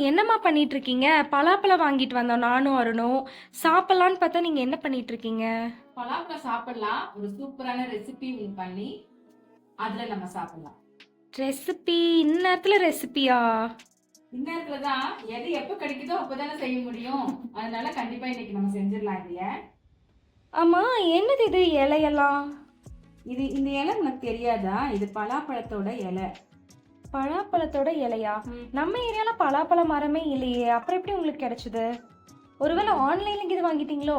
என்னம்மா பண்ணிட்டு இருக்கீங்க? பலாப்பழம் வாங்கிட்டு வந்தோம் நானும் அருணும். சாப்பிடலான்னு பார்த்தா நீங்க என்ன பண்ணிட்டு இருக்கீங்க? பலாப்பழம் சாப்பிடலாம். ஒரு சூப்பரான ரெசிபி பண்ணி அதுல நம்ம சாப்பிடலாம். ரெசிபி இந்நேரத்துல ரெசிபியா? இந்நேரத்துல தான் எது எப்ப கிடைக்குதோ அப்பதானே செய்ய முடியும். அதனால கண்டிப்பா இன்னைக்கு நம்ம செஞ்சிடலாம் இதைய. ஆமா, என்னது இது இலையெல்லாம்? இந்த இலை உனக்கு தெரியாதா? இது பலாப்பழத்தோட இலை. பலாப்பழத்தோட இலையா? நம்ம ஏரியால பலாப்பழ மரமே இல்லையே, அப்புறம் எப்படி உங்களுக்கு கிடைச்சது? ஒருவேளை ஆன்லைன்ல இது வாங்கிட்டீங்களோ?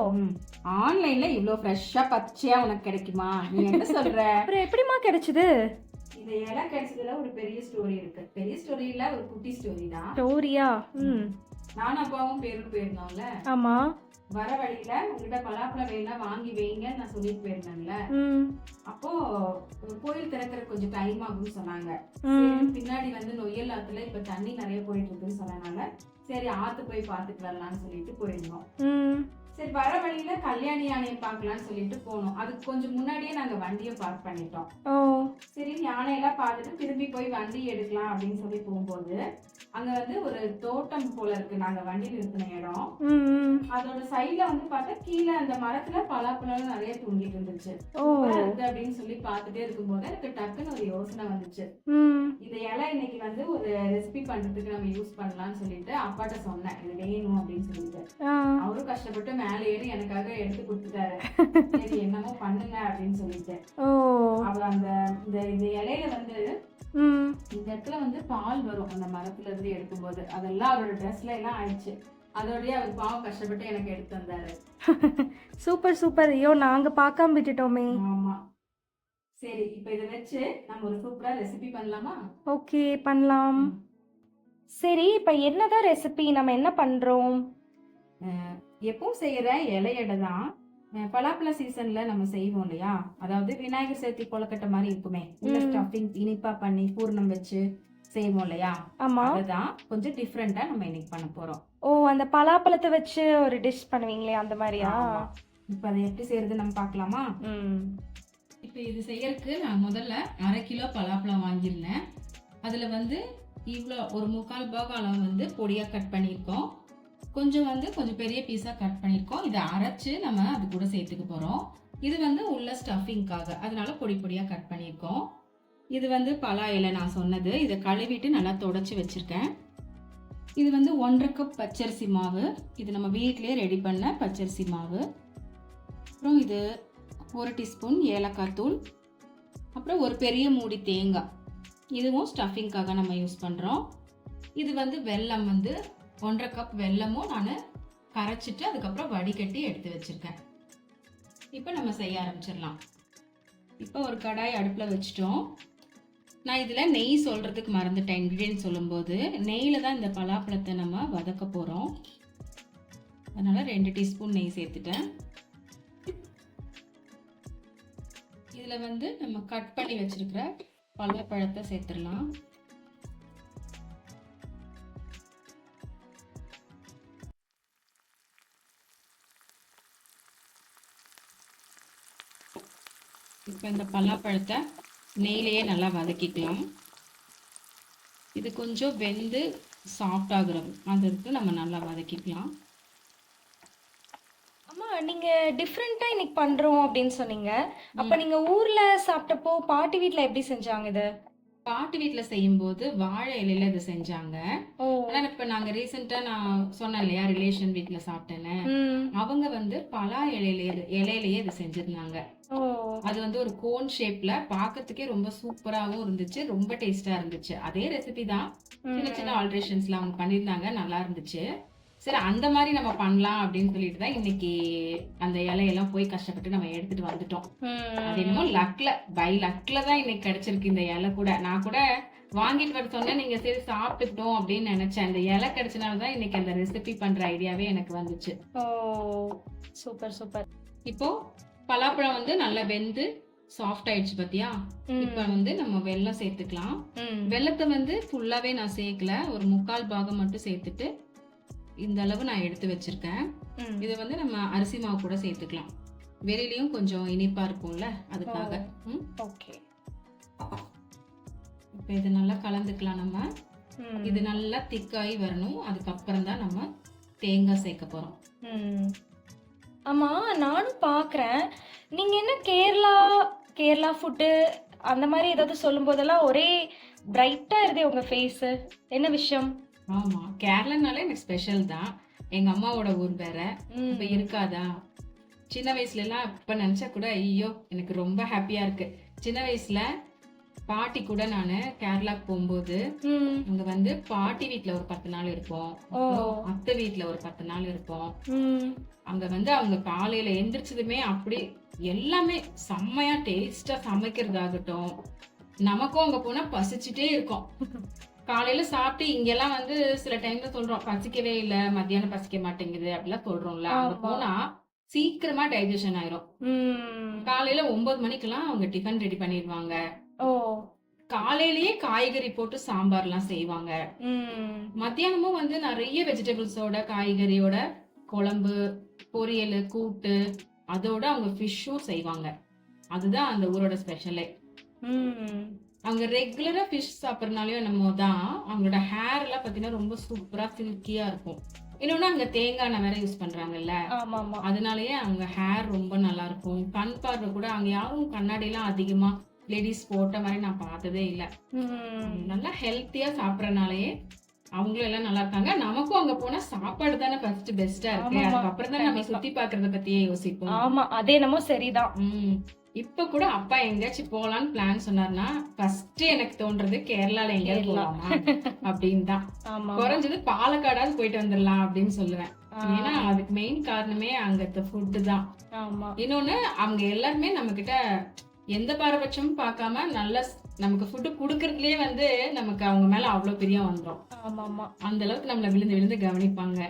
ஆன்லைன்ல இவ்ளோ ஃப்ரெஷ்ஷா பச்சையா உனக்கு கிடைக்குமா? நீ என்ன சொல்ற? அப்புறம் எப்படிம்மா கிடைச்சது? இந்த இலை கிடைச்சதுல ஒரு பெரிய ஸ்டோரி இருக்கு. பெரிய ஸ்டோரி இல்ல, ஒரு குட்டி ஸ்டோரி தான். ஸ்டோரியா? நானும் அப்பாவும் பேருக்கு போயிருந்தோம்ல. ஆமா. வர வழியில உங்ககிட்ட பலாப்பழம் வேணா வாங்கி வைங்க நான் சொல்லிட்டு போயிருந்தேன்ல. அப்போ கோயில் திறக்கிற கொஞ்சம் டைம் ஆகும்னு சொன்னாங்க. பின்னாடி வந்து நொய்யல் ஆத்துல இப்ப தண்ணி நிறைய போயிட்டு இருக்குன்னு சொன்னனால சரி ஆத்து போய் பாத்துட்டு வரலாம்னு சொல்லிட்டு போயிருந்தோம். சரி வர வழியில கல்யாணி யானையை பார்க்கலாம்னு சொல்லிட்டு போனோம். அதுக்கு கொஞ்சம் முன்னாடியே நாங்க வண்டியை பார்க் பண்ணிட்டோம். சரி யானையெல்லாம் பார்த்துட்டு திரும்பி போய் வண்டி எடுக்கலாம் அப்படின்னு சொல்லி போகும்போது அங்க வந்து ஒரு தோட்டம் போல இருக்கு நாங்க வண்டி நிறுத்தின இடம். அதோட சைட்ல வந்து பார்த்தா கீழே அந்த மரத்துல பலாப்பழம் நிறைய தூங்கிட்டு இருந்துச்சு. அப்படின்னு சொல்லி பார்த்துட்டே இருக்கும்போது எனக்கு டக்குன்னு ஒரு யோசனை வந்துச்சு. இந்த இலை இன்னைக்கு வந்து ஒரு ரெசிபி பண்றதுக்கு நம்ம யூஸ் பண்ணலாம்னு சொல்லிட்டு அப்பாட்ட சொன்னேன் இது வேணும் அப்படின்னு சொல்லிட்டு. அவரும் கஷ்டப்பட்டு மேலே ஏறி எனக்காக எடுத்து கொடுத்துட்டாரு. சரி என்னமோ பண்ணுங்க அப்படின்னு சொல்லிட்டு. அவர் அந்த இந்த இலையில வந்து இந்த இடத்துல வந்து பால் வரும் அந்த மரத்துல இருந்து எடுக்கும்போது அதெல்லாம் அவரோட ட்ரெஸ்ல எல்லாம் ஆயிடுச்சு. அதோடய அவர் பாவம் கஷ்டப்பட்டு எனக்கு எடுத்து வந்தாரு. Super super. ஐயோ நாங்க பார்க்காம விட்டுட்டோமே. ஆமா. சரி இப்ப இதை வச்சு நம்ம ஒரு சூப்பரா ரெசிபி பண்ணலாமா? ஓகே பண்ணலாம். சரி இப்ப என்னதான் ரெசிபி, நம்ம என்ன பண்றோம்? எப்பவும் செய்யற இலையடை தான். பலாப்பழ சீசன்ல நம்ம செய்வோம் இல்லையா, அதாவது விநாயகர் சதுர்த்தி கொலக்கட்டை மாதிரி இருக்குமே, ஸ்டஃபிங் இனிப்பா பண்ணி பூர்ணம் வச்சு செய்வோம் இல்லையா, அதுதான் கொஞ்சம் டிஃப்ரெண்டா நம்ம இன்னைக்கு பண்ண போறோம். அந்த பலாப்பழத்தை வச்சு ஒரு டிஷ் பண்ணுவீங்களே அந்த மாதிரியா? இப்ப அதை எப்படி செய்யறது நம்ம பார்க்கலாமா? இப்ப இது செய்யறதுக்கு நான் முதல்ல 1/2 கிலோ பலாப்பழம் வாங்கியிருந்தேன். அதுல வந்து இவ்வளோ ஒரு 3/4 பாகம் அளவு வந்து பொடியா கட் பண்ணியிருக்கோம். கொஞ்சம் பெரிய பீஸா கட் பண்ணியிருக்கோம். இதை அரைச்சு நம்ம அது கூட சேர்த்துக்க போறோம். இது வந்து உள்ள ஸ்டஃபிங்காக, அதனால பொடி பொடியா கட் பண்ணியிருக்கோம். இது வந்து பலா இலை நான் சொன்னது. இதை கழுவிட்டு நல்லா தொடச்சி வச்சிருக்கேன். இது வந்து 1/2 கப் பச்சரிசி மாவு. இது நம்ம வீட்டிலேயே ரெடி பண்ண பச்சரிசி மாவு. அப்புறம் இது 1 டீஸ்பூன் ஏலக்காய் தூள். அப்புறம் ஒரு பெரிய மூடி தேங்காய், இதுவும் ஸ்டஃபிங்காக நம்ம யூஸ் பண்ணுறோம். இது வந்து வெல்லம் வந்து 1/2 கப் வெல்லமும் நான் கரைச்சிட்டு அதுக்கப்புறம் வடிகட்டி எடுத்து வச்சிருக்கேன். இப்போ நம்ம செய்ய ஆரம்பிச்சிடலாம். இப்போ ஒரு கடாய் அடுப்பில் வச்சிட்டோம். நான் இதில் நெய் சொல்கிறதுக்கு மறந்துட்டேன். இன்க்ரீடியன்ட் சொல்லும்போது நெய்யில் தான் இந்த பலாப்பழத்தை நம்ம வதக்க போகிறோம். அதனால் 2 டீஸ்பூன் நெய் சேர்த்துட்டேன். இதில் வந்து நம்ம கட் பண்ணி வச்சிருக்கிற பலாப்பழத்தை சேர்த்துடலாம். இப்போ இந்த பலாப்பழத்தை நெய்லேயே நல்லா வதக்கிக்கலாம். இது கொஞ்சம் வெந்து சாஃப்ட் ஆகுறது அதுக்கு நம்ம நல்லா வதக்கிக்கலாம். அம்மா நீங்க டிஃப்ரெண்டா இன்னைக்கு பண்றோம் அப்படின்னு சொன்னீங்க. அப்ப நீங்க ஊர்ல சாப்பிட்டப்போ பாட்டி வீட்ல எப்படி செஞ்சாங்க இது? பாட்டி வீட்டில் செய்யும்போது வாழை இலையில இது செஞ்சாங்க. ஆனால் இப்போ நாங்கள் ரீசெண்டாக நான் சொன்னேன் இல்லையா ரிலேஷன் வீட்டில் சாப்பிட்டேன்னு, அவங்க வந்து பலா இலையிலேயே இது செஞ்சிருந்தாங்க. அது வந்து ஒரு கோன் ஷேப்ல பார்க்கறதுக்கே ரொம்ப சூப்பராகவும் இருந்துச்சு, ரொம்ப டேஸ்டா இருந்துச்சு. அதே ரெசிபி தான், சின்ன சின்ன ஆல்ட்ரேஷன்ஸ்லாம் அவங்க பண்ணியிருந்தாங்க, நல்லா இருந்துச்சு. சரி அந்த மாதிரி நம்ம பண்ணலாம் அப்படின்னு சொல்லிட்டு தான் இன்னைக்கு அந்த இலையெல்லாம் போய் கஷ்டப்பட்டு நம்ம எடுத்துட்டு வந்துட்டோம். அது என்னமோ பை லக்ல தான் இன்னைக்கு கிடைச்சிருக்கு இந்த இலை கூட. நான் கூட வாங்கிட்டு வர சொன்னேன், நீங்க சரி சாப்பிட்டுட்டோம் அப்படின்னு நினைச்சேன். இந்த இலை கிடைச்சனாலதான் இன்னைக்கு அந்த ரெசிபி பண்ற ஐடியாவே எனக்கு வந்துச்சு. Super super. இப்போ பலாப்பழம் வந்து நல்லா வெந்து சாஃப்ட் ஆயிடுச்சு பாத்தியா? இப்ப வந்து நம்ம வெல்லம் சேர்த்துக்கலாம். வெல்லத்தை வந்து ஃபுல்லாவே நான் சேர்க்கல, ஒரு 3/4 பாகம் மட்டும் சேர்த்துட்டு இந்த அளவு நான் எடுத்து வச்சிருக்கேன். இதை வந்து நம்ம அரிசி மாவு கூட சேர்த்துக்கலாம். வெளியிலயும் கொஞ்சம் இனிப்பா இருக்கும்ல, அதுக்காக. ஓகே. இப்ப இதை நல்லா கலந்துக்கலாம் நம்ம. இது நல்லா திக்காயி வரணும். அதுக்கப்புறம் தான் நம்ம தேங்காய் சேர்க்க போறோம். ஆமா, நானும் பாக்குறேன். நீங்க என்ன கேரளா ஃபுட்டு அந்த மாதிரி ஏதாவது சொல்லும் போதெல்லாம் ஒரே பிரைட்டா இருதே உங்க ஃபேஸ். என்ன விஷயம்? ஆமா, கேரளானாலே எனக்கு ஸ்பெஷல் தான். எங்க அம்மாவோட ஊர் வேற. இப்ப இருக்காதா? சின்ன வயசுல எல்லாம் இப்ப நினைச்சா கூட ஐயோ எனக்கு ரொம்ப ஹாப்பியா இருக்கு. சின்ன வயசுல பாட்டி கூட நானு கேரளாக்கு போகும்போது அங்க வந்து பாட்டி வீட்டுல ஒரு 10 நாள் இருப்போம், அத்தை வீட்டுல ஒரு 10 நாள் இருப்போம். அங்க வந்து அவங்க காலையில எந்திரிச்சதுமே அப்படி எல்லாமே செம்மையா டேஸ்டா சமைக்கிறதாகட்டும். நமக்கும் அங்க போனா பசிச்சுட்டே இருக்கும். காலையில சாப்பிட்டு இங்கெல்லாம் வந்து சில டைம்ல சொல்றோம் பசிக்கவே இல்ல, மத்தியானம் பசிக்க மாட்டேங்குது அப்படிலாம் சொல்றோம்ல. அங்க போனா சீக்கிரமா டைஜஷன் ஆயிரும். காலையில 9 மணிக்கெல்லாம் அவங்க டிஃபன் ரெடி பண்ணிடுவாங்க. காலையிலேயே காய்கறி போட்டு சாம்பார் எல்லாம் செய்வாங்க. மத்தியானமும் வந்து நிறைய வெஜிடபிள்ஸோட காய்கறியோட குழம்பு, பொரியல், கூட்டு, அதோட அவங்க ஃபிஷ்ஷும் செய்வாங்க. அதுதான் அந்த ஊரோட ஸ்பெஷலே. அவங்க ரெகுலரா ஃபிஷ் சாப்பிடறதுனாலயும் என்னமோ தான் அவங்களோட ஹேர் எல்லாம் பாத்தீங்கன்னா ரொம்ப சூப்பரா சில்கியா இருக்கும். இன்னொன்னு அங்க தேங்காய் எண்ணெய் வேற யூஸ் பண்றாங்கல்ல, அதனாலயே அவங்க ஹேர் ரொம்ப நல்லா இருக்கும். கண் பார்வை கூட அங்க யாரும் கண்ணாடி எல்லாம் அதிகமா லேடிஸ் போட்ட மாதிரி நான் பார்த்ததே இல்ல. நல்லா ஹெல்த்தியா சாப்பிடறதுனாலயே அவங்களும் எல்லாம் நல்லா இருக்காங்க. நமக்கும் அங்க போனா சாப்பாடு தானே ஃபர்ஸ்ட் பெஸ்டா இருக்கு. அதுக்கப்புறம் தான் நம்ம சுத்தி பாக்குறத பத்தியே யோசிப்போம். ஆமா, அதே என்னமோ சரிதான். இப்ப கூட அப்பா எங்கேயாச்சும் போலான்னு பிளான் சொன்னார்னா ஃபர்ஸ்ட் எனக்கு தோன்றது கேரளால எங்கேயாவது போலாமா அப்படின்னு தான். குறைஞ்சது பாலக்காடாவது போயிட்டு வந்துடலாம் அப்படின்னு சொல்லுவேன். ஏன்னா அதுக்கு மெயின் காரணமே அங்க ஃபுட்டு தான். இன்னொன்னு அவங்க எல்லாருமே நம்ம கிட்ட எந்த பாரபட்சமும் பார்க்காம நல்ல நமக்கு ஃபுட்டு குடுக்கறதுலயே வந்து நமக்கு அவங்க மேல அவ்வளவு பிரியம் வந்துரும். அந்த அளவுக்கு நம்மள விழுந்து விழுந்து கவனிப்பாங்க.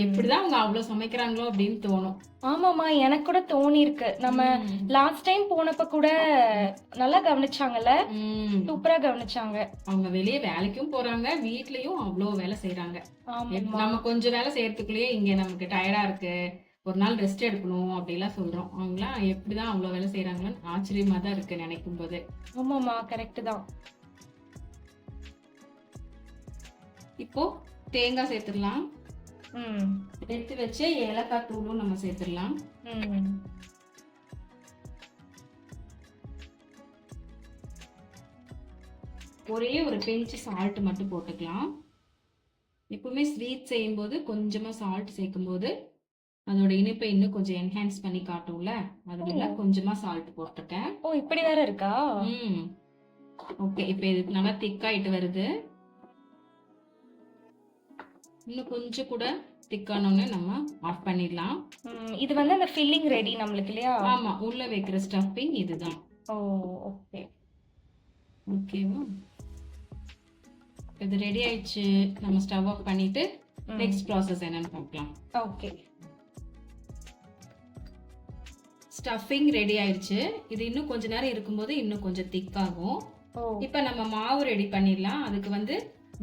எப்படிதான் அவங்க அவ்வளவு சமைக்கிறாங்களோ அப்படின்னு தோணும். ஆமாமா, எனக்கு கூட தோணி இருக்கு. நம்ம லாஸ்ட் டைம் போனப்ப கூட நல்லா கவனிச்சாங்கல்ல, சூப்பரா கவனிச்சாங்க. அவங்க வெளியே வேலைக்கும் போறாங்க, வீட்லயும் அவ்வளவு வேலை செய்யறாங்க. நம்ம கொஞ்சம் வேலை செய்யறதுக்குள்ளேயே இங்க நமக்கு டயர்டா இருக்கு, ஒரு நாள் ரெஸ்ட் எடுக்கணும் அப்படிலாம் சொல்றோம். அவங்களாம் எப்படிதான் அவ்வளவு வேலை செய்யறாங்கன்னு ஆச்சரியமா தான் இருக்கு நினைக்கும் போது. ஆமாமா, கரெக்ட் தான். இப்போ தேங்காய் சேர்த்துடலாம். எடுத்து வச்ச ஏலக்காய் தூளும் நம்ம சேர்த்துடலாம். ஒரே ஒரு பிஞ்ச் சால்ட் மட்டும் போட்டுக்கலாம். எப்பவுமே ஸ்வீட் செய்யும் போது கொஞ்சமா சால்ட் சேர்க்கும் போது அதோட இனிப்பை இன்னும் கொஞ்சம் என்ஹான்ஸ் பண்ணி காட்டும்ல, அதனால கொஞ்சமா சால்ட் போட்டுட்டேன். ஓ, இப்படி வேற இருக்கா? ஓகே, இப்போ இது நல்லா திக்காயிட்டு வருது. இன்னும் கொஞ்சம் கூட திக்கானோன்னு நம்ம ஆஃப் பண்ணிடலாம். இது வந்து அந்த ஃபில்லிங் ரெடி நம்மளுக்கு இல்லையா? ஆமா, உள்ள வைக்கிற ஸ்டஃபிங் இதுதான். ஓ, ஓகே. ஓகேவா, இது ரெடி ஆயிடுச்சு. நம்ம ஸ்டவ் ஆஃப் பண்ணிட்டு நெக்ஸ்ட் ப்ராசஸ் என்னன்னு பார்க்கலாம். ஓகே, ஸ்டஃபிங் ரெடி ஆயிடுச்சு. இது இன்னும் கொஞ்ச நேரம் இருக்கும்போது இன்னும் கொஞ்சம் திக்காகும். இப்போ நம்ம மாவு ரெடி பண்ணிடலாம். அதுக்கு வந்து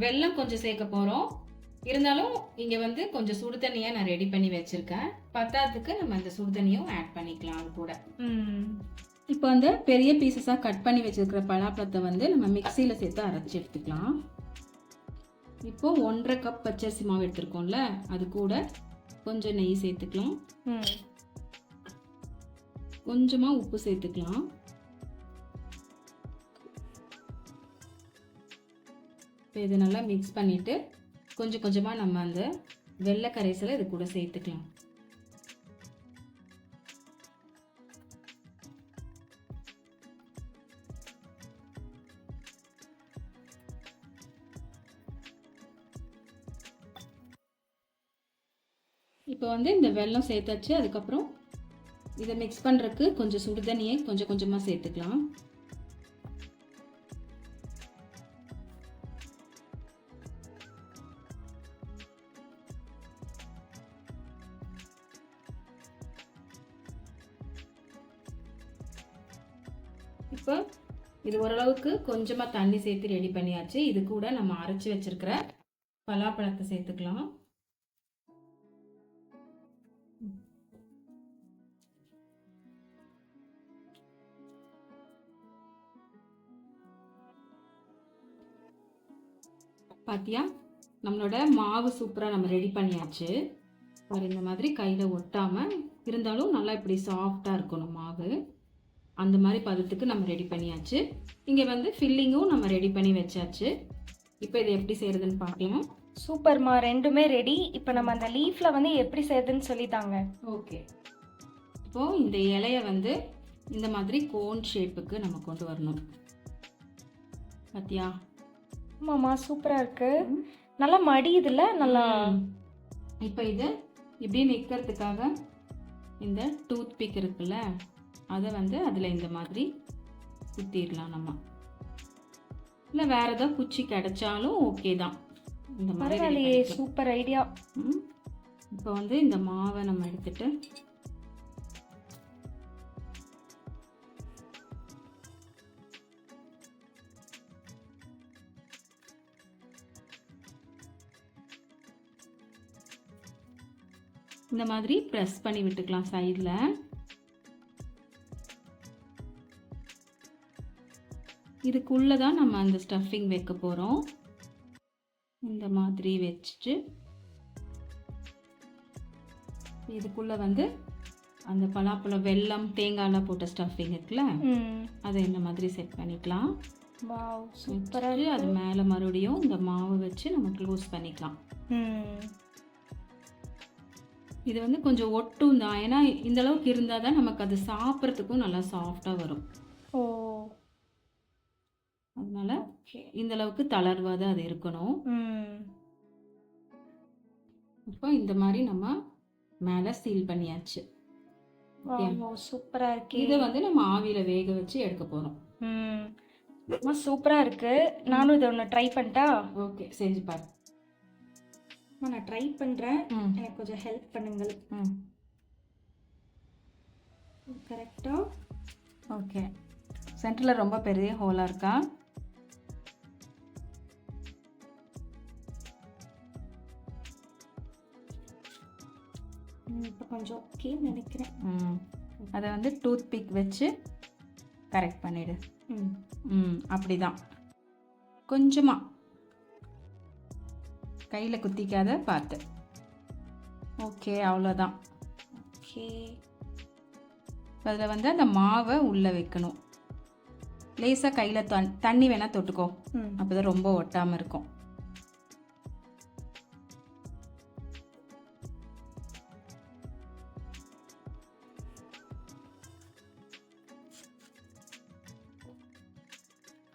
வெல்லம் கொஞ்சம் சேர்க்க போறோம். இருந்தாலும் இங்க வந்து கொஞ்சம் சுடு தண்ணியா நான் ரெடி பண்ணி வச்சிருக்கேன். பத்தாததுக்கு நம்ம அந்த சுடு தண்ணியும் ஆட் பண்ணிக்கலாம் அது கூட. இப்போ அந்த பெரிய பீசஸா கட் பண்ணி வச்சிருக்கிற பலாப்பழத்தை வந்து நம்ம மிக்சியில சேர்த்து அரைச்சி எடுத்துக்கலாம். இப்போ 1.5 கப் பச்சரிசி மாவு எடுத்துருக்கோம்ல, அது கூட கொஞ்சம் நெய் சேர்த்துக்கலாம். கொஞ்சமா உப்பு சேர்த்துக்கலாம். இதை நல்லா மிக்ஸ் பண்ணிட்டு கொஞ்சம் கொஞ்சமா நம்ம அந்த வெள்ளை கரைசலை இது கூட சேர்த்துக்கலாம். இப்போ வந்து இந்த வெல்லம் சேர்த்தாச்சு. அதுக்கப்புறம் இதை மிக்ஸ் பண்றதுக்கு கொஞ்சம் சுடு தண்ணியை கொஞ்சம் கொஞ்சமா சேர்த்துக்கலாம். இப்போ இது ஓரளவுக்கு கொஞ்சமா தண்ணி சேர்த்து ரெடி பண்ணியாச்சு. இது கூட நம்ம அரைச்சி வச்சிருக்கிற பலாப்பழத்தை சேர்த்துக்கலாம். பாத்தியா நம்மளோட மாவு சூப்பராக நம்ம ரெடி பண்ணியாச்சு. ஒரு இந்த மாதிரி கையில் ஒட்டாமல் இருந்தாலும் நல்லா இப்படி சாஃப்டாக இருக்கணும் மாவு. அந்த மாதிரி பதத்துக்கு நம்ம ரெடி பண்ணியாச்சு. இங்கே வந்து ஃபில்லிங்கும் நம்ம ரெடி பண்ணி வச்சாச்சு. இப்போ இதை எப்படி செய்கிறதுன்னு பார்க்கலாம். சூப்பர்மா, ரெண்டுமே ரெடி. இப்போ நம்ம அந்த லீஃப்ல வந்து எப்படி செய்யுதுன்னு சொல்லித்தாங்க. ஓகே, இப்போது இந்த இலையை வந்து இந்த மாதிரி கோன் ஷேப்புக்கு நம்ம கொண்டு வரணும். பாத்தியா? ஆமாம்மா, சூப்பராக இருக்கு. நல்லா மடியுதுல நல்லா. இப்போ இது இப்படி நிற்கிறதுக்காக இந்த டூத் பிக் இருக்குல்ல, அதை வந்து அதில் இந்த மாதிரி குத்திடலாம் நம்ம. இல்லை வேற ஏதாவது குச்சி கிடைச்சாலும் ஓகே தான். இந்த மாதிரி சூப்பர் ஐடியா. இப்போ வந்து இந்த மாவை நம்ம எடுத்துட்டு இந்த மாதிரி ப்ரெஸ் பண்ணி விட்டுக்கலாம் சைடில். இதுக்குள்ளே தான் நம்ம அந்த ஸ்டஃபிங் வைக்க போகிறோம். இந்த மாதிரி வச்சுட்டு இதுக்குள்ளே வந்து அந்த பலாப்பழம், வெல்லம், தேங்காயெல்லாம் போட்ட ஸ்டஃபிங் இருக்குல்ல, அதை இந்த மாதிரி செட் பண்ணிக்கலாம். சூப்பராக. அது மேலே மறுபடியும் இந்த மாவை வச்சு நம்ம க்ளோஸ் பண்ணிக்கலாம். இது வந்து கொஞ்சம் ஒட்டும் தான், ஏன்னா இந்த அளவுக்கு இருந்தால் தான் நமக்கு அது சாப்பிட்றதுக்கும் நல்லா சாஃப்டாக வரும். ஓ, அதனால இந்த அளவுக்கு தளர்வாக தான் அது இருக்கணும். இப்போ இந்த மாதிரி நம்ம மேலே சீல் பண்ணியாச்சு. சூப்பராக இருக்கு. இதை வந்து நம்ம ஆவியில் வேக வச்சு எடுக்க போகிறோம். சூப்பராக இருக்கு. நானும் இதை ஒன்று ட்ரை பண்ணிட்டா? ஓகே, செஞ்சு பாரு. நான் ட்ரை பண்ணுறேன், எனக்கு கொஞ்சம் ஹெல்ப் பண்ணுங்கள். கரெக்டா? ஓகே, சென்டரில் ரொம்ப பெரிய ஹோலாக இருக்கா? இப்போ கொஞ்சம் ஓகே நினைக்கிறேன். அதை வந்து டூத் பிக் வச்சு கரெக்ட் பண்ணிவிடு. அப்படிதான், கொஞ்சமாக கையில் குத்திக்காத பார்த்து. ஓகே, அவ்வளோதான். ஓகே, அதில் வந்து அந்த மாவை உள்ளே வைக்கணும். லேசாக கையில் தண்ணி வேணால் தொட்டுக்கோ, அப்போ தான் ரொம்ப ஒட்டாமல் இருக்கும்.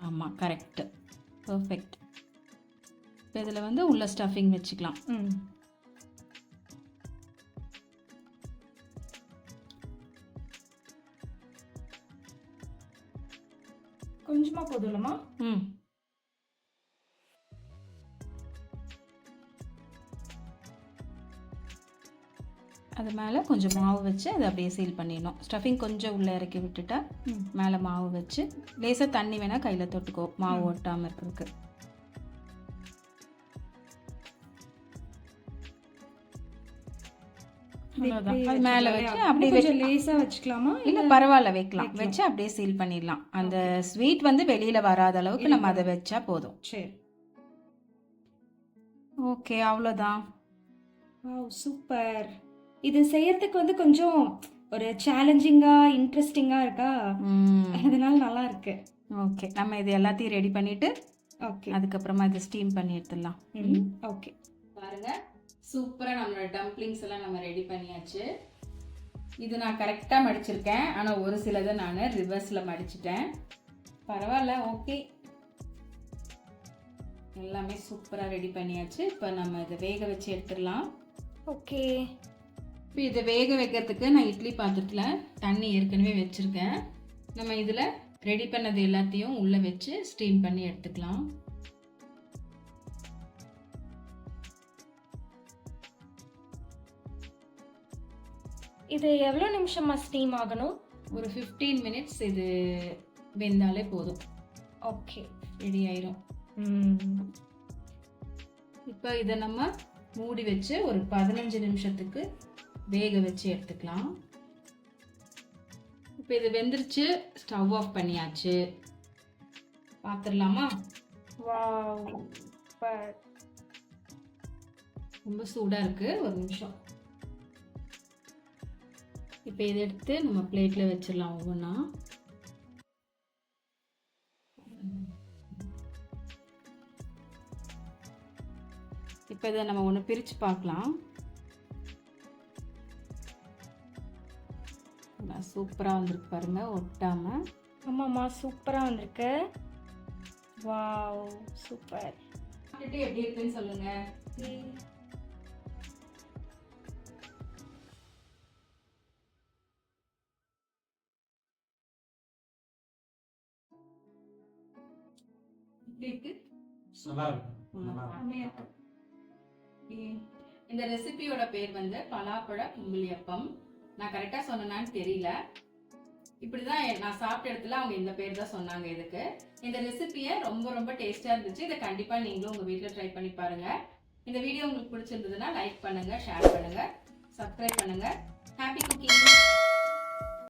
ஆமாம், கரெக்டு, பர்ஃபெக்ட். இப்போ இதில் வந்து உள்ள ஸ்டஃபிங் வச்சுக்கலாம். கொஞ்சமாக போதும்லமா? அது மேலே கொஞ்சம் மாவு வச்சு அதை அப்படியே சீல் பண்ணிடணும். ஸ்டஃபிங் கொஞ்சம் உள்ளே இறக்கி விட்டுட்டா மேலே மாவு வச்சு லேசாக தண்ணி வேணால் கையில் தொட்டுக்கோ, மாவு ஒட்டாமல் இருக்கிறதுக்கு. அது மேலே வச்சு அப்படியே லேசாக வச்சுக்கலாமா? இல்லை பரவாயில்ல, வைக்கலாம். வச்சு அப்படியே சீல் பண்ணிடலாம். அந்த ஸ்வீட் வந்து வெளியில் வராத அளவுக்கு நம்ம அதை வச்சா போதும். சரி, ஓகே, அவ்வளோதான். சூப்பர். இது செய்யறதுக்கு வந்து கொஞ்சம் ஒரு சேலஞ்சிங்கா இன்ட்ரெஸ்டிங்கா இருக்கா, அதனால நல்லா இருக்கு. ஓகே, நம்ம இது எல்லாத்தையும் ரெடி பண்ணிட்டு ஓகே அதுக்கப்புறமா இதை ஸ்டீம் பண்ணி எடுத்துடலாம். ஓகே, பாருங்க, சூப்பராக நம்மளோட டம்ப்ளிங்ஸ் எல்லாம் நம்ம ரெடி பண்ணியாச்சு. இது நான் கரெக்டாக மடிச்சிருக்கேன், ஆனால் ஒரு சிலதை நான் ரிவர்ஸில் மடிச்சிட்டேன். பரவாயில்ல, ஓகே, எல்லாமே சூப்பராக ரெடி பண்ணியாச்சு. இப்போ நம்ம இதை வேக வச்சு எடுத்துடலாம். ஓகே, இப்போ இதை வேக வைக்கிறதுக்கு நான் இட்லி பாத்திரத்தில் தண்ணி ஏற்கனவே வச்சுருக்கேன். நம்ம இதில் ரெடி பண்ணது எல்லாத்தையும் உள்ளே வச்சு ஸ்டீம் பண்ணி எடுத்துக்கலாம். இது எவ்வளோ நிமிஷமா ஸ்டீம் ஆகணும்? ஒரு 15 மினிட்ஸ் இது வெந்தாலே போதும். ஓகே, ரெடி ஆயிரும். இப்போ இதை நம்ம மூடி வச்சு ஒரு 15 நிமிஷத்துக்கு வேக வச்சு எடுத்துக்கலாம். இப்போ இது வெந்துருச்சு, ஸ்டவ் ஆஃப் பண்ணியாச்சு. பார்த்துடலாமா? வாவ், ரொம்ப சூடாக இருக்குது, ஒரு நிமிஷம். இப்போ இதை எடுத்து நம்ம பிளேட்டில் வச்சிடலாம் ஒவ்வொன்றா. இப்போ இதை நம்ம ஒன்று பிரித்து பார்க்கலாம். சூப்பராக வந்திருக்கு பாருங்க, ஒட்டாமல். ஆமாம்மா, சூப்பராக வந்திருக்கு. Wow, super. சாப்பிட்டுட்டு எப்படி இருக்குன்னு சொல்லுங்க. இந்த ரெசிபியோட பேர் வந்து பலாப்பழ கும்பிலியப்பம். நான் கரெக்டா சொன்னேன்னு தெரியல. இப்படிதான் நான் சாப்பிட்ட இடத்துல அவங்க இந்த பேர் தான் சொன்னாங்க இதுக்கு. இந்த ரெசிபியை ரொம்ப ரொம்ப டேஸ்டா இருந்துச்சு. இதை கண்டிப்பா நீங்களும் உங்க வீட்டுல ட்ரை பண்ணி பாருங்க. இந்த வீடியோ உங்களுக்கு பிடிச்சிருந்ததுன்னா லைக் பண்ணுங்க, ஷேர் பண்ணுங்க, சப்ஸ்கிரைப் பண்ணுங்க. Happy cooking.